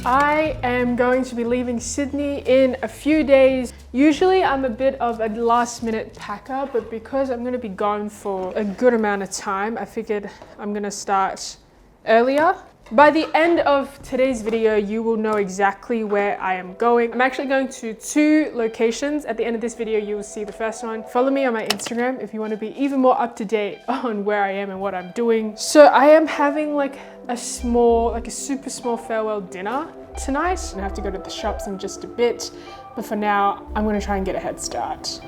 I am going to be leaving Sydney in a few days. Usually I'm a bit of a last minute packer, but because I'm going to be gone for a good amount of time, I figured I'm going to start earlier. By the end of today's video, you will know exactly where I am going. I'm actually going to 2 locations. At the end of this video, you will see the first one. Follow me on my Instagram if you want to be even more up to date on where I am and what I'm doing. So I am having like a super small farewell dinner tonight. I have to go to the shops in just a bit, but for now, I'm going to try and get a head start.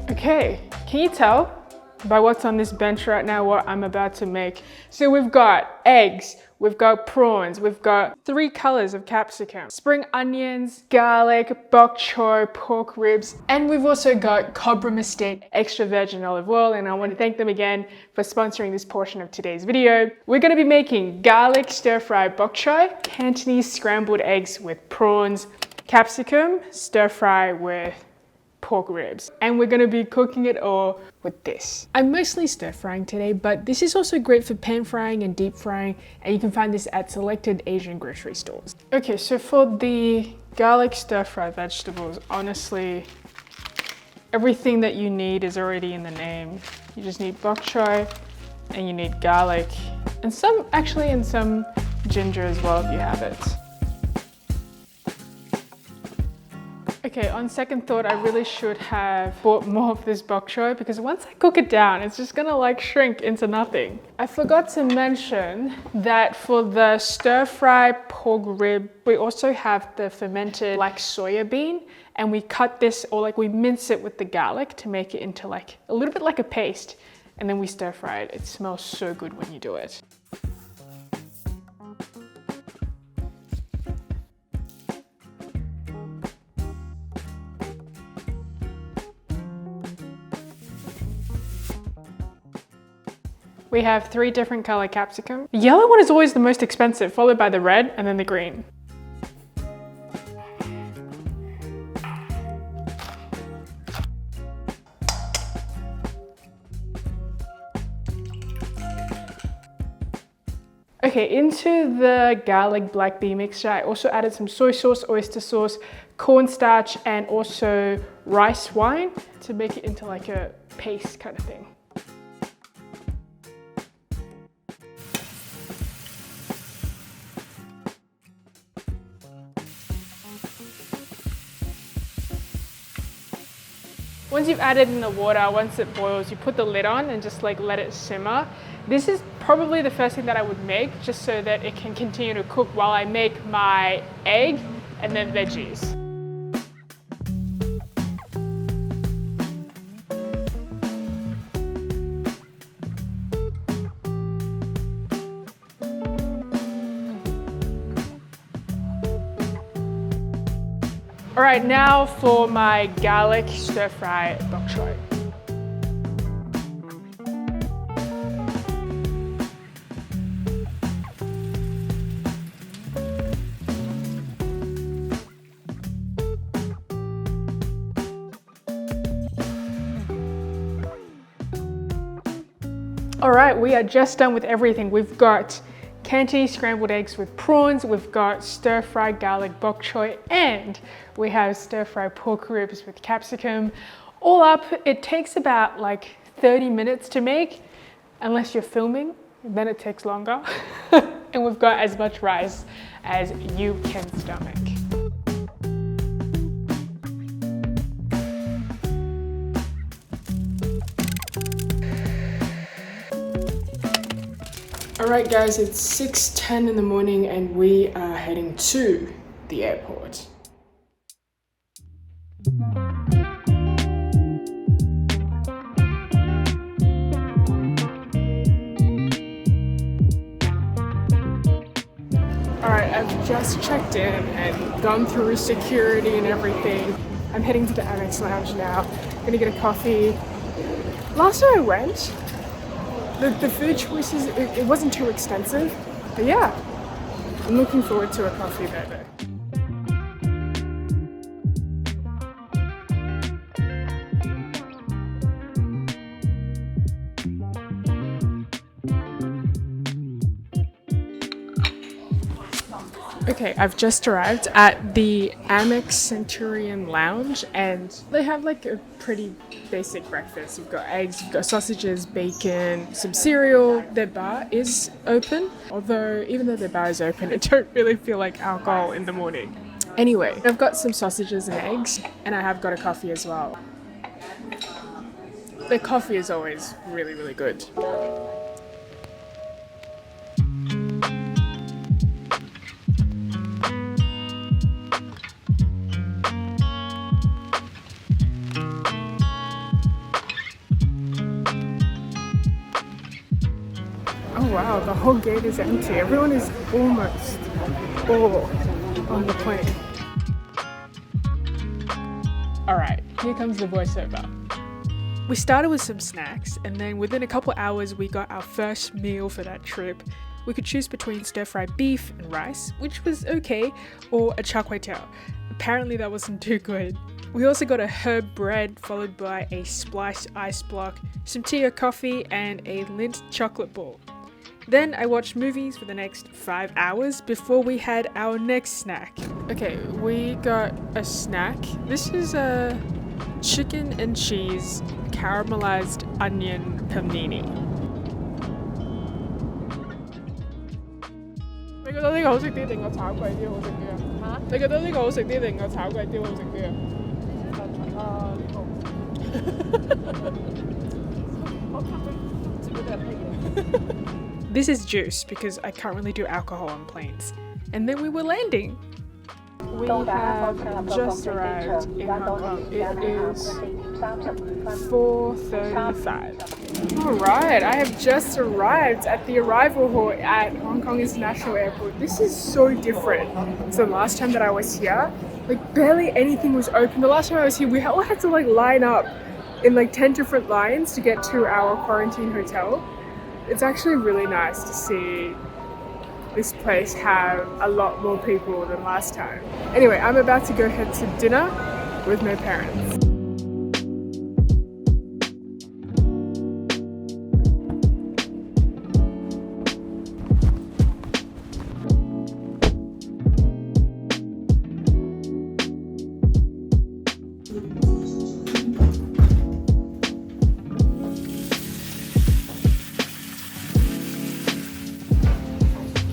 Okay, can you tell by what's on this bench right now what I'm about to make? So we've got eggs, we've got prawns, we've got 3 colors of capsicum, spring onions, garlic, bok choy, pork ribs, and we've also got Cobram Estate extra virgin olive oil, and I want to thank them again for sponsoring this portion of today's video. We're going to be making garlic stir-fried bok choy, Cantonese scrambled eggs with prawns, capsicum stir-fry with pork ribs, and we're going to be cooking it all with this. I'm mostly stir frying today, but this is also great for pan frying and deep frying, and you can find this at selected Asian grocery stores. Okay, so for the garlic stir fry vegetables, honestly, everything that you need is already in the name. You just need bok choy and you need garlic and some ginger as well if you have it. Okay, on second thought, I really should have bought more of this bok choy because once I cook it down, it's just gonna like shrink into nothing. I forgot to mention that for the stir-fry pork rib, we also have the fermented like soya bean, and we cut this, or like we mince it with the garlic to make it into like a little bit like a paste, and then we stir fry it. It smells so good when you do it. We have 3 different color capsicum. The yellow one is always the most expensive, followed by the red and then the green. Okay, into the garlic black bean mixture, I also added some soy sauce, oyster sauce, cornstarch, and also rice wine to make it into like a paste kind of thing. Once you've added in the water, once it boils, you put the lid on and just like let it simmer. This is probably the first thing that I would make just so that it can continue to cook while I make my egg and then veggies. All right, now for my garlic stir-fry bok choy. All right, we are just done with everything. We've got Cantonese scrambled eggs with prawns, we've got stir-fried garlic bok choy, and we have stir-fried pork ribs with capsicum. All up, it takes about like 30 minutes to make, unless you're filming, then it takes longer. And we've got as much rice as you can stomach. Alright guys, it's 6:10 in the morning and we are heading to the airport. Alright, I've just checked in and gone through security and everything. I'm heading to the Amex Lounge now. I'm gonna get a coffee. Last time I went, the food choices, it wasn't too expensive, but yeah, I'm looking forward to a coffee there. Okay, I've just arrived at the Amex Centurion Lounge and they have like a pretty basic breakfast. You've got eggs, you've got sausages, bacon, some cereal. Their bar is open, although even though their bar is open, I don't really feel like alcohol in the morning. Anyway, I've got some sausages and eggs and I have got a coffee as well. The coffee is always really, really good. Oh wow, the whole gate is empty. Everyone is almost all on the plane. Alright, here comes the voiceover. We started with some snacks and then within a couple hours we got our first meal for that trip. We could choose between stir-fried beef and rice, which was okay, or a char kway teow. Apparently that wasn't too good. We also got a herb bread followed by a spliced ice block, some tea or coffee, and a Lindt chocolate ball. Then I watched movies for the next 5 hours before we had our next snack. Okay, we got a snack. This is a chicken and cheese caramelized onion panini. 你覺得呢個好食啲定個炒貴啲好食啲啊？嚇？你覺得呢個好食啲定個炒貴啲好食啲啊？啊，呢個。This is juice because I can't really do alcohol on planes. And then we were landing. We have just arrived in Hong Kong. It is 4:35. Alright, I have just arrived at the arrival hall at Hong Kong International Airport. This is so different. So the last time that I was here, like barely anything was open. The last time I was here, we all had to like line up in like 10 different lines to get to our quarantine hotel. It's actually really nice to see this place have a lot more people than last time. Anyway, I'm about to go head to dinner with my parents.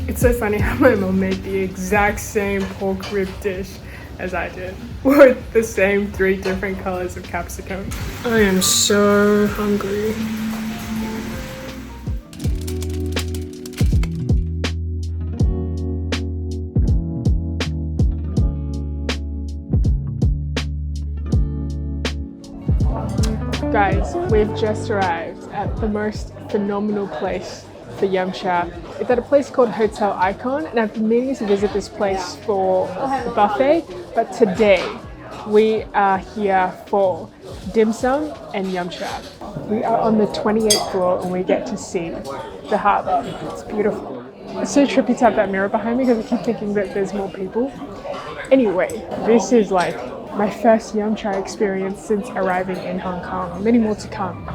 It's so funny how my mom made the exact same pork rib dish as I did, with the same 3 different colors of capsicum. I am so hungry. Guys, we've just arrived at the most phenomenal place for yum cha. It's at a place called Hotel Icon, and I've been meaning to visit this place for the buffet, but today we are here for dim sum and yum cha. We are on the 28th floor and we get to see the harbour. It's beautiful. It's so trippy to have that mirror behind me because I keep thinking that there's more people. Anyway, this is like my first yum cha experience since arriving in Hong Kong. Many more to come.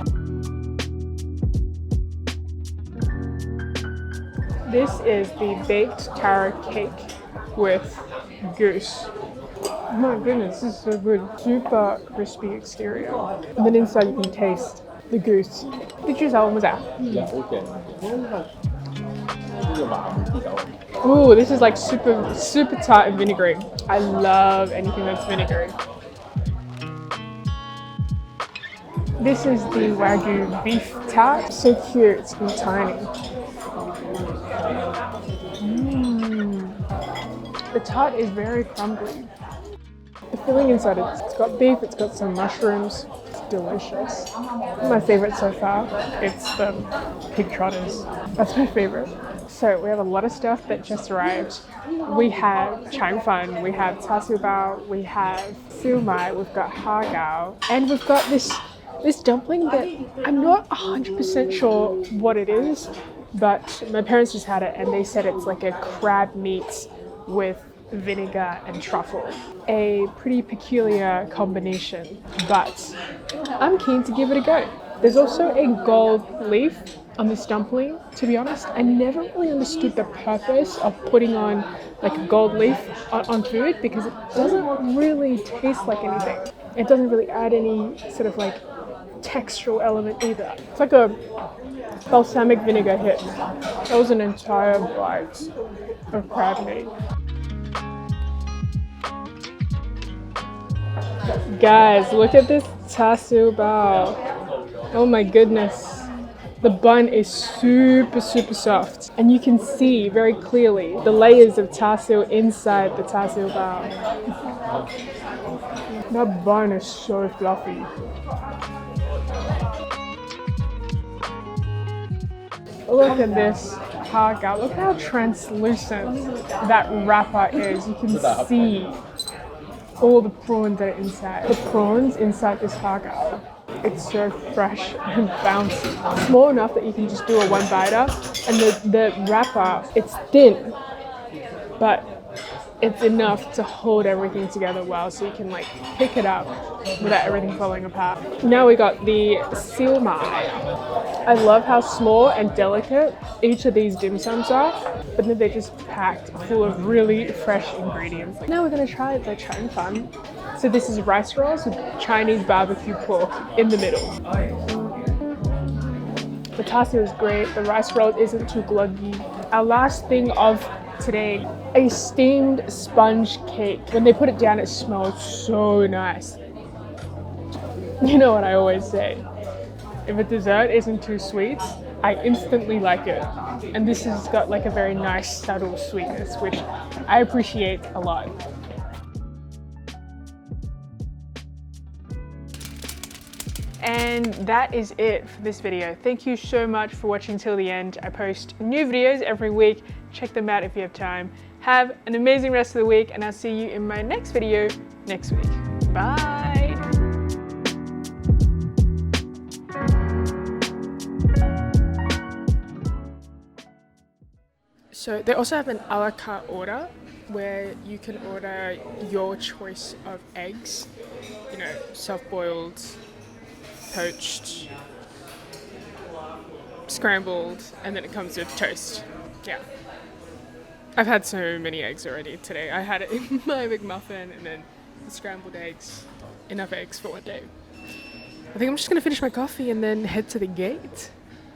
This is the baked Taro cake with goose. Oh my goodness, this is so good. Super crispy exterior. And then inside you can taste the goose. Did you tell them that? Ooh, this is like super tart and vinegary. I love anything that's vinegary. This is the Wagyu beef tart. So cute, it's really tiny. The tart is very crumbly. The filling inside it's got beef, it's got some mushrooms. It's delicious. My favorite so far, it's the pig trotters. That's my favorite. So we have a lot of stuff that just arrived. We have chang fan, we have char bao, we have SIu Mai, we've got ha gao, and we've got this dumpling that I'm not 100% sure what it is, but my parents just had it and they said it's like a crab meat with vinegar and truffle. A pretty peculiar combination, but I'm keen to give it a go. There's also a gold leaf on this dumpling, to be honest. I never really understood the purpose of putting on like a gold leaf on food, because it doesn't really taste like anything. It doesn't really add any sort of like textural element either. It's like a balsamic vinegar hit. That was an entire bite of crab meat. Guys, look at this Tsui bao. Oh my goodness. The bun is super soft, and you can see very clearly the layers of Tsui inside the Tsui bao. That bun is so fluffy. Look at this haka. Look how translucent that wrapper is. You can see all the prawns that are inside. The prawns inside this haka, it's so fresh and bouncy. Small enough that you can just do a one biter, and the wrapper, it's thin, but it's enough to hold everything together well, so you can like pick it up without everything falling apart. Now we got the SIu Mai. I love how small and delicate each of these dim sums are, but then they're just packed full of really fresh ingredients. Now we're gonna try the Chen Fun. So this is rice rolls with Chinese barbecue pork in the middle. The Tsui is great, the rice roll isn't too gluggy. Our last thing of today, a steamed sponge cake. When they put it down, it smells so nice. You know what I always say, if a dessert isn't too sweet, I instantly like it. And this has got like a very nice subtle sweetness, which I appreciate a lot. And that is it for this video. Thank you so much for watching till the end. I post new videos every week. Check them out if you have time. Have an amazing rest of the week, and I'll see you in my next video next week. Bye. So they also have an a la carte order where you can order your choice of eggs, you know, soft-boiled, poached, scrambled, and then it comes with toast. Yeah. I've had so many eggs already today. I had it in my McMuffin and then the scrambled eggs. Enough eggs for one day. I think I'm just gonna finish my coffee and then head to the gate.